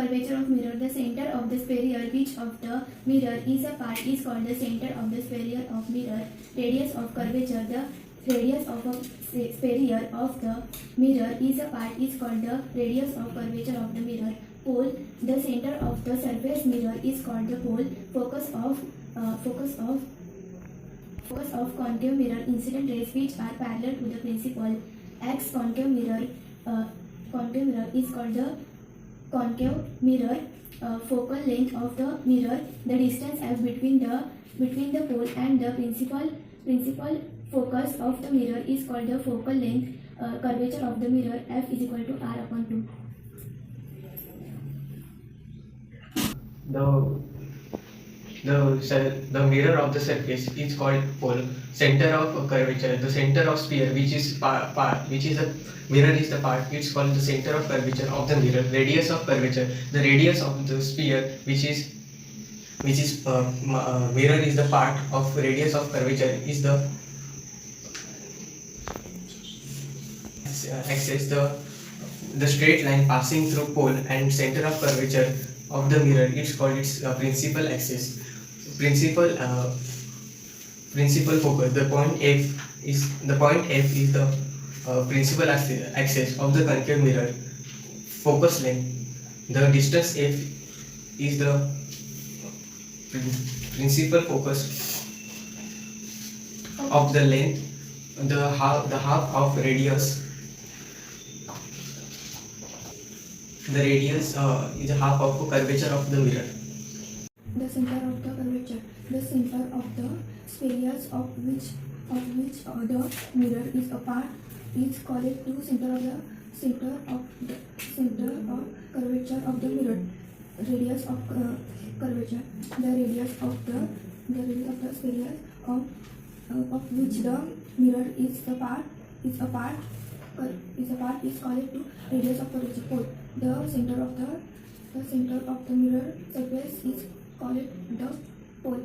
curvature of mirror. The center of the sphere which of the mirror is a part is called the center of the sphere of mirror. Radius of curvature. The radius of a sphere of the mirror is a part is called the radius of curvature of the mirror. Pole. The center of the surface mirror is called the pole. Focus of concave mirror. Incident rays which are parallel to the principal axis. Concave mirror is called the concave mirror. Focal length of the mirror. The distance f between the pole and the principal focus of the mirror is called the focal length. Curvature of the mirror f is equal to r upon 2. The mirror of the surface is called pole. Center of curvature. The center of sphere, which is a mirror, is the part. It's called the center of curvature of the mirror. Radius of curvature. The radius of the sphere, which is mirror, is the part of radius of curvature is the axis. The straight line passing through pole and center of curvature of the mirror, it's called its principal axis. Principal focus. The point F is the principal axis of the concave mirror. Focus length. The distance F is the principal focus of the length. The half of radius. The radius is a half of curvature of the mirror. The center of the curvature. The center of the spheres of which the mirror is a part is called to center of curvature of the mirror. Radius of curvature. The radius of the sphere of which the mirror is a part is called to radius of curvature. Pole. The center of the mirror surface is called the pole.